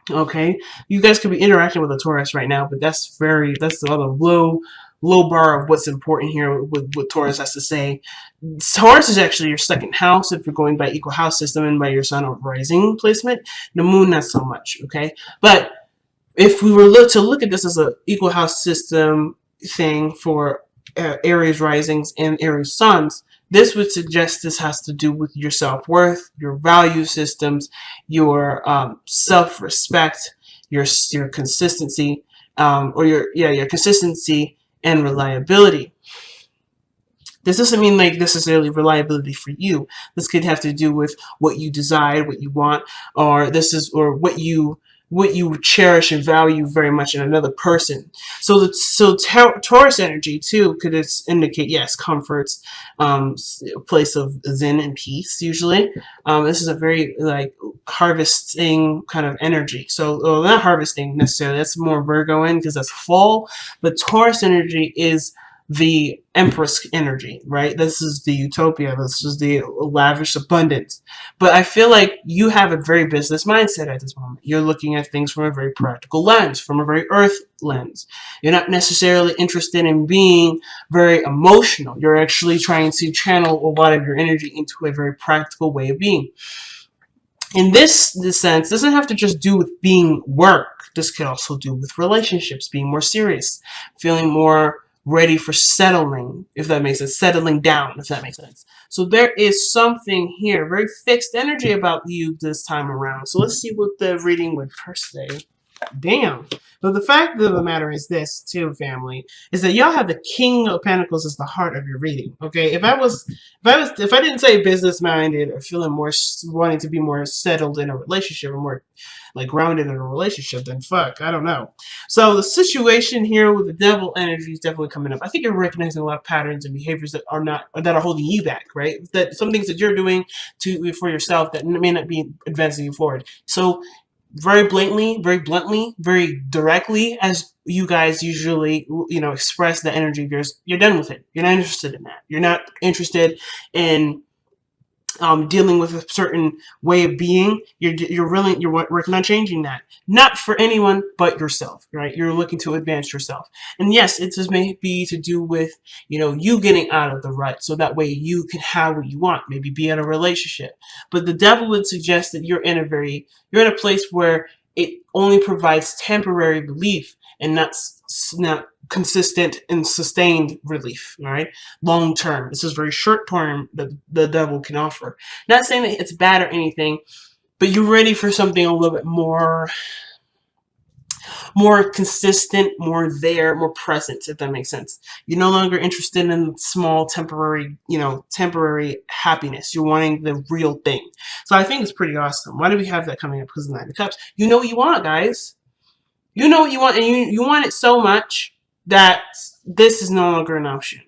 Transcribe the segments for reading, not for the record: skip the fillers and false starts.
Okay, you guys could be interacting with a Taurus right now, but that's the other low bar of what's important here with what Taurus has to say. Taurus is actually your second house if you're going by equal house system and by your sun or rising placement. The moon, not so much. Okay, but if we were to look at this as a equal house system thing for Aries risings and Aries suns, this would suggest this has to do with your self-worth, your value systems, your self-respect, your consistency, or your consistency and reliability. This doesn't mean like necessarily reliability for you. This could have to do with what you desire, what you want, or what you cherish and value very much in another person. So Taurus energy too could indicate, yes, comforts, a place of zen and peace. Usually, this is a very like harvesting kind of energy. So, well, not harvesting necessarily. That's more Virgo in because that's fall. But Taurus energy is the Empress energy, right? This is the utopia. This is the lavish abundance. But I feel like you have a very business mindset at this moment. You're looking at things from a very practical lens, from a very earth lens. You're not necessarily interested in being very emotional. You're actually trying to channel a lot of your energy into a very practical way of being. In this sense, doesn't have to just do with being work. This could also do with relationships, being more serious, feeling more ready for settling, if that makes sense, settling down, if that makes sense. So there is something here, very fixed energy about you this time around. So let's see what the reading would first say. Damn. But the fact of the matter is this, too, family, is that y'all have the King of Pentacles as the heart of your reading. Okay, if I didn't say business minded or feeling more wanting to be more settled in a relationship or more like grounded in a relationship, then fuck, I don't know. So the situation here with the Devil energy is definitely coming up. I think you're recognizing a lot of patterns and behaviors that are holding you back, right? That some things that you're doing for yourself that may not be advancing you forward. So very bluntly, very directly, as you guys usually, express the energy of yours, you're done with it. You're not interested in that. You're not interested in dealing with a certain way of being. You're working on changing that. Not for anyone but yourself, right? You're looking to advance yourself. And yes, it just may be to do with, you getting out of the rut so that way you can have what you want, maybe be in a relationship. But the devil would suggest that you're in a place where it only provides temporary relief and not consistent and sustained relief, all right? Long term. This is very short term that the devil can offer. Not saying that it's bad or anything, but you're ready for something a little bit more consistent, more present, if that makes sense. You're no longer interested in small temporary happiness. You're wanting the real thing. So I think it's pretty awesome. Why do we have that coming up? Because of the Nine of Cups. You know what you want, guys. You know what you want, and you want it so much that this is no longer an option.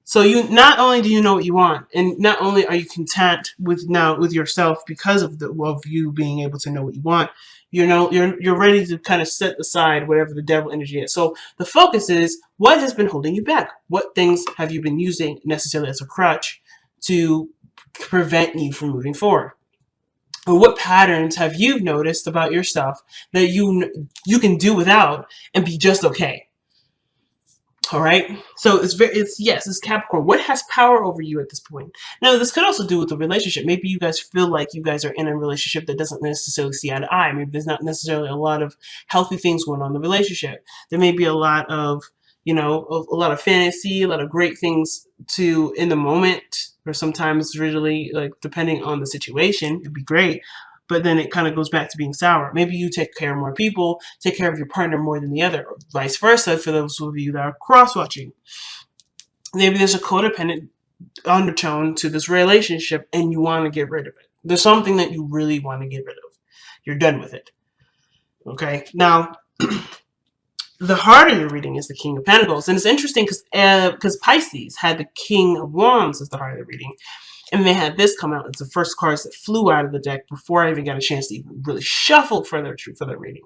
So you not only do you know what you want, and not only are you content with yourself because of you being able to know what you want, you're ready to kind of set aside whatever the devil energy is. So the focus is what has been holding you back. What things have you been using necessarily as a crutch to prevent you from moving forward? Or what patterns have you noticed about yourself that you can do without and be just okay? All right. So it's Capricorn. What has power over you at this point? Now, this could also do with the relationship. Maybe you guys feel like you guys are in a relationship that doesn't necessarily see eye to eye. Maybe there's not necessarily a lot of healthy things going on in the relationship. There may be a lot of, a lot of fantasy, a lot of great things in the moment, or sometimes really like depending on the situation, it'd be great. But then it kind of goes back to being sour. Maybe you take care of more people, take care of your partner more than the other, or vice versa for those of you that are cross-watching. Maybe there's a codependent undertone to this relationship and you want to get rid of it. There's something that you really want to get rid of. You're done with it. Okay? Now, the heart of your reading is the King of Pentacles. And it's interesting because Pisces had the King of Wands as the heart of the reading. And they had this come out. It's the first cards that flew out of the deck before I even got a chance to even really shuffle for their reading.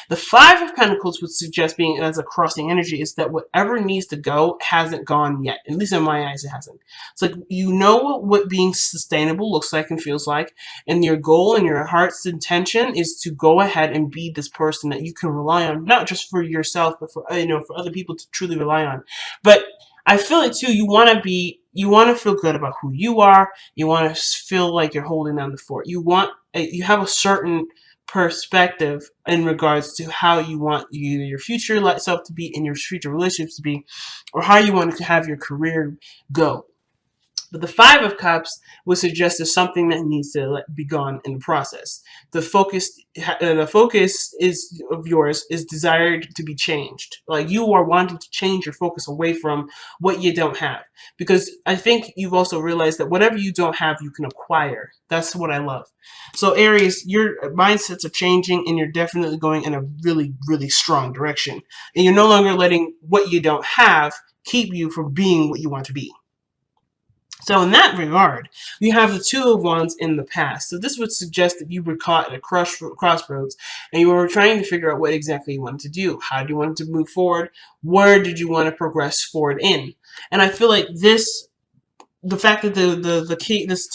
The Five of Pentacles would suggest, being as a crossing energy, is that whatever needs to go hasn't gone yet. At least in my eyes, it hasn't. It's like you know what being sustainable looks like and feels like, and your goal and your heart's intention is to go ahead and be this person that you can rely on, not just for yourself, but for for other people to truly rely on. But I feel it too. You want to feel good about who you are. You want to feel like you're holding down the fort. You have a certain perspective in regards to how you want either your future self to be and your future relationships to be, or how you want to have your career go. But the Five of Cups would suggest there's something that needs to be gone in the process. The focus is of yours is desired to be changed. Like you are wanting to change your focus away from what you don't have, because I think you've also realized that whatever you don't have, you can acquire. That's what I love. So Aries, your mindsets are changing, and you're definitely going in a really, really strong direction. And you're no longer letting what you don't have keep you from being what you want to be. So in that regard, we have the Two of Wands in the past. So this would suggest that you were caught at a crossroads and you were trying to figure out what exactly you wanted to do. How do you want to move forward? Where did you want to progress forward in? And I feel like the fact that the key, this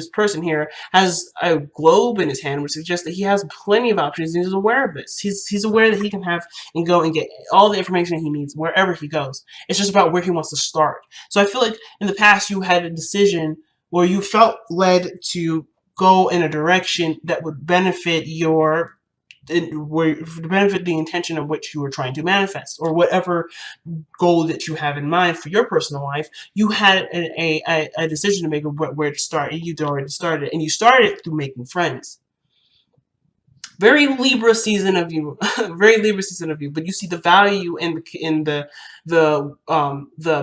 person here has a globe in his hand, which suggests that he has plenty of options and he's aware of this. He's aware that he can have and go and get all the information he needs wherever he goes. It's just about where he wants to start. So I feel like in the past you had a decision where you felt led to go in a direction that would benefit the intention of which you were trying to manifest, or whatever goal that you have in mind for your personal life. You had a decision to make of where to start, and you'd already started, and you started through making friends. Very Libra season of you, very Libra season of you. But you see the value in the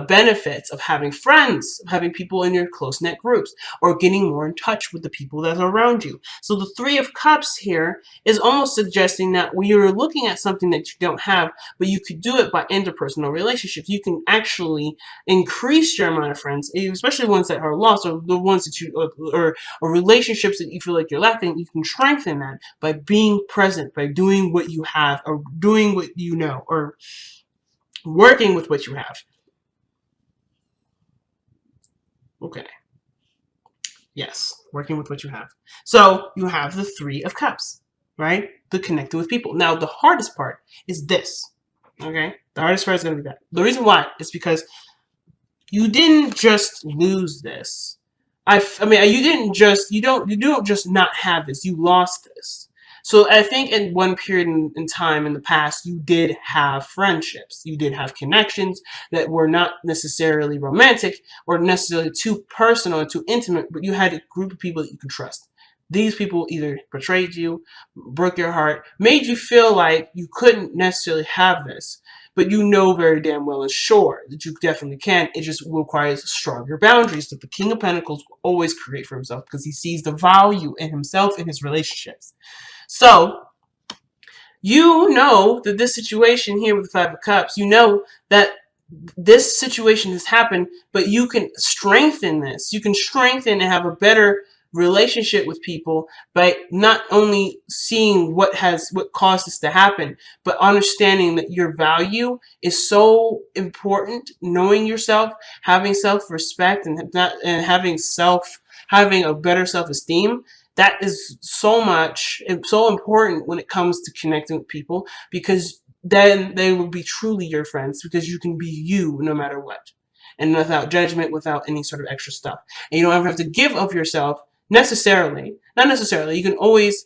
benefits of having friends, having people in your close knit groups, or getting more in touch with the people that are around you. So the Three of Cups here is almost suggesting that when you're looking at something that you don't have, but you could do it by interpersonal relationships, you can actually increase your amount of friends, especially ones that are lost, or the ones that or relationships that you feel like you're lacking. You can strengthen that by being present, by doing what you have, or doing what you know, or working with what you have. Okay. Yes, working with what you have. So you have the Three of Cups, right? The connecting with people. Now, the hardest part is this. Okay? The hardest part is going to be that. The reason why is because you didn't just lose this. I mean, you don't just not have this. You lost this. So I think in one period in time in the past, you did have friendships. You did have connections that were not necessarily romantic or necessarily too personal or too intimate, but you had a group of people that you could trust. These people either betrayed you, broke your heart, made you feel like you couldn't necessarily have this, but you know very damn well and sure that you definitely can. It just requires stronger boundaries that the King of Pentacles will always create for himself, because he sees the value in himself and his relationships. So you know that this situation here with the Five of Cups, you know that this situation has happened, but you can strengthen this. You can strengthen and have a better relationship with people by not only seeing what caused this to happen, but understanding that your value is so important. Knowing yourself, having self-respect, and having a better self-esteem. That is so important when it comes to connecting with people, because then they will be truly your friends, because you can be you no matter what, and without judgment, without any sort of extra stuff. And you don't ever have to give of yourself necessarily. Not necessarily. You can always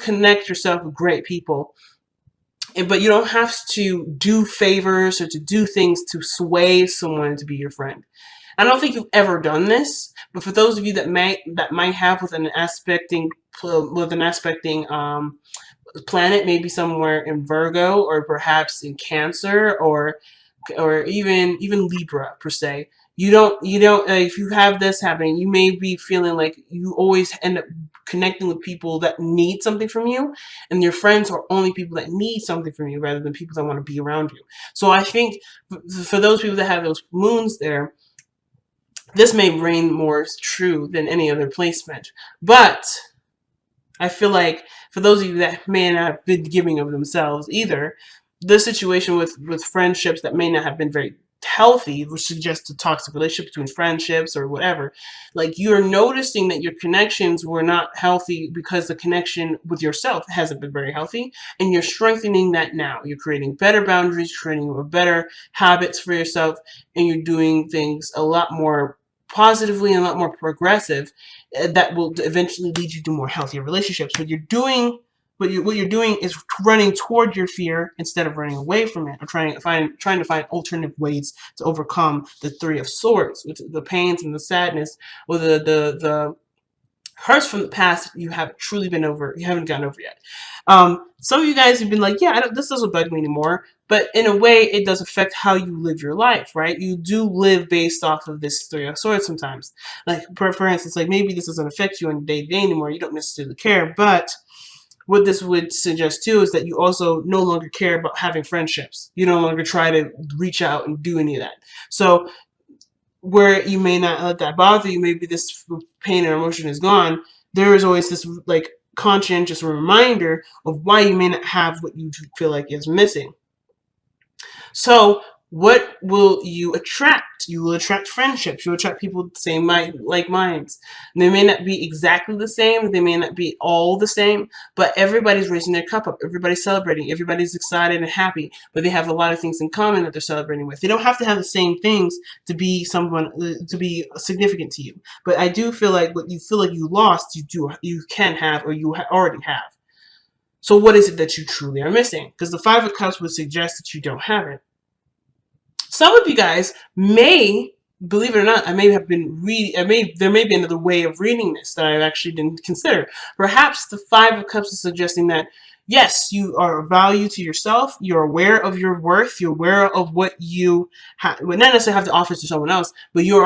connect yourself with great people, but you don't have to do favors or to do things to sway someone to be your friend. I don't think you've ever done this, but for those of you that might have with an aspecting planet, maybe somewhere in Virgo, or perhaps in Cancer, or even Libra per se. You don't if you have this happening, you may be feeling like you always end up connecting with people that need something from you, and your friends are only people that need something from you rather than people that want to be around you. So I think for those people that have those moons there, This may reign more true than any other placement, but I feel like for those of you that may not have been giving of themselves either, the situation with friendships that may not have been very healthy, which suggests a toxic relationship between friendships or whatever, like you're noticing that your connections were not healthy because the connection with yourself hasn't been very healthy, and you're strengthening that now. You're creating better boundaries, creating better habits for yourself, and you're doing things a lot more positively and a lot more progressive, that will eventually lead you to more healthier relationships. What you're doing is running toward your fear instead of running away from it, or trying to find alternative ways to overcome the Three of Swords, which the pains and the sadness, or the hurts from the past you haven't truly been over, you haven't gotten over yet. Some of you guys have been like, yeah, this doesn't bug me anymore, but in a way, it does affect how you live your life, right? You do live based off of this Three of Swords sometimes. Like, for instance, like maybe this doesn't affect you on a day-to-day anymore, you don't necessarily care, but what this would suggest too is that you also no longer care about having friendships. You no longer try to reach out and do any of that. So where you may not let that bother you, maybe this pain or emotion is gone, there is always this like conscientious reminder of why you may not have what you feel like is missing. So what will you attract? You will attract friendships. You'll attract people with the same like minds. They may not be exactly the same. They may not be all the same, but everybody's raising their cup up. Everybody's celebrating. Everybody's excited and happy, but they have a lot of things in common that they're celebrating with. They don't have to have the same things to be to be significant to you. But I do feel like what you feel like you lost, you can have, or you already have. So what is it that you truly are missing? Because the Five of Cups would suggest that you don't have it. Some of you guys may, believe it or not, I may have been reading, there may be another way of reading this that I actually didn't consider. Perhaps the Five of Cups is suggesting that, yes, you are of value to yourself, you're aware of your worth, you're aware of what you would not necessarily have to offer to someone else, but you're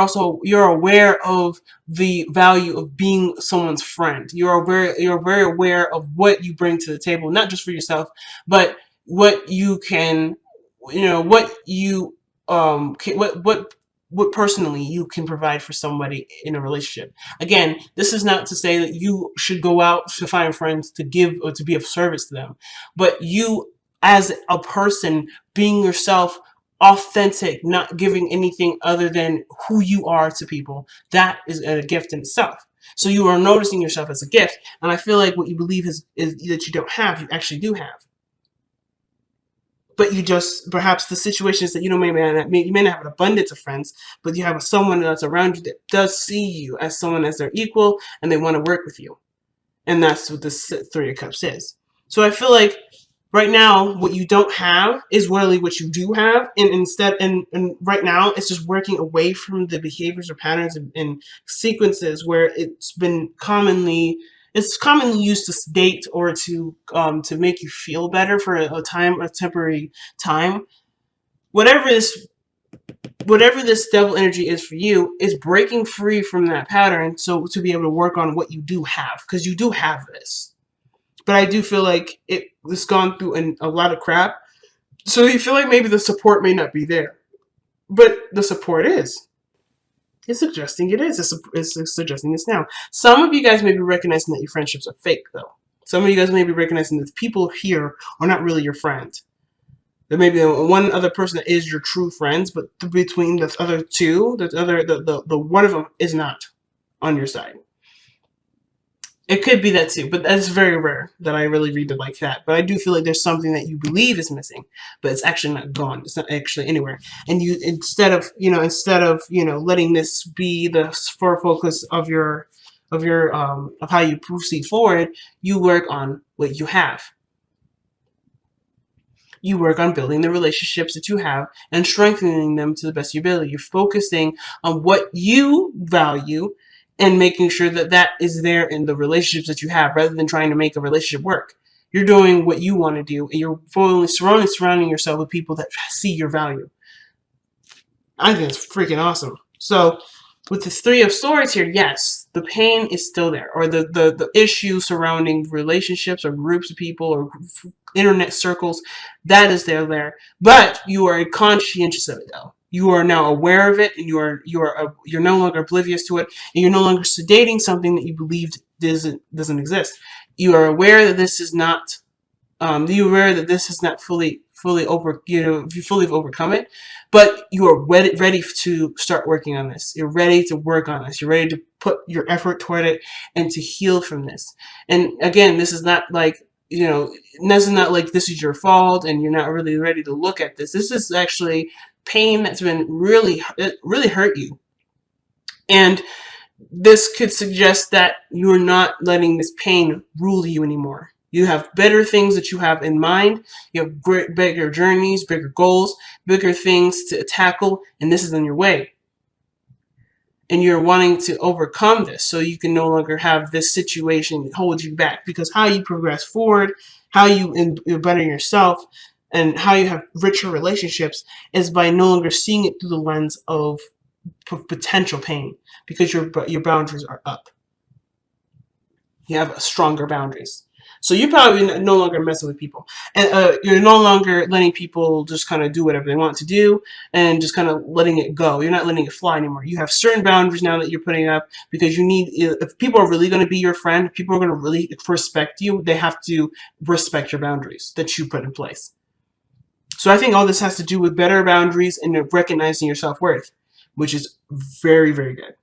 aware of the value of being someone's friend. You're very aware of what you bring to the table, not just for yourself, but what you can, what you what personally you can provide for somebody in a relationship. Again, this is not to say that you should go out to find friends to give or to be of service to them, but you as a person being yourself, authentic, not giving anything other than who you are to people, that is a gift in itself. So you are noticing yourself as a gift, and I feel like what you believe is that you don't have, you actually do have. But you just, perhaps the situations that you may not have an abundance of friends, but you have someone that's around you that does see you as someone as their equal, and they want to work with you. And that's what this Three of Cups is. So I feel like right now what you don't have is really what you do have, and instead, and right now it's just working away from the behaviors or patterns and sequences where it's commonly used to sedate or to make you feel better for a temporary time. Whatever this devil energy is for you is breaking free from that pattern, so to be able to work on what you do have, because you do have this. But I do feel like it's gone through a lot of crap, so you feel like maybe the support may not be there, but the support is. It's suggesting it is. It's suggesting it's now. Some of you guys may be recognizing that your friendships are fake, though. Some of you guys may be recognizing that the people here are not really your friends. There may be one other person that is your true friends, but between the other two, the one of them is not on your side. It could be that too, but that's very rare that I really read it like that. But I do feel like there's something that you believe is missing, but it's actually not gone. It's not actually anywhere. And you, instead of letting this be the focus of of how you proceed forward, you work on what you have. You work on building the relationships that you have and strengthening them to the best of your ability. You're focusing on what you value and making sure that that is there in the relationships that you have, rather than trying to make a relationship work. You're doing what you want to do, and you're fully surrounding yourself with people that see your value. I think it's freaking awesome. So with the Three of Swords here, yes, the pain is still there, or the issue surrounding relationships or groups of people or internet circles, that is there. But you are conscientious of it, though. You are now aware of it, and you're no longer oblivious to it, and you're no longer sedating something that you believed doesn't exist. You are aware that this is not you're aware that this is not fully over, you fully have overcome it, but you are ready to start working on this. You're ready to work on this. You're ready to put your effort toward it and to heal from this. And again, this is not like, this is not like this is your fault and you're not really ready to look at this. This is actually pain that's been really hurt you. And this could suggest that you're not letting this pain rule you anymore. You have better things that you have in mind. You have bigger journeys, bigger goals, bigger things to tackle, and this is on your way. And you're wanting to overcome this so you can no longer have this situation hold you back. Because how you progress forward, how you better yourself, and how you have richer relationships is by no longer seeing it through the lens of potential pain, because your boundaries are up. You have stronger boundaries. So you're probably no longer messing with people, and you're no longer letting people just kind of do whatever they want to do and just kind of letting it go. You're not letting it fly anymore. You have certain boundaries now that you're putting up, because you need, if people are really going to be your friend, if people are going to really respect you, they have to respect your boundaries that you put in place. So I think all this has to do with better boundaries and recognizing your self-worth, which is very, very good.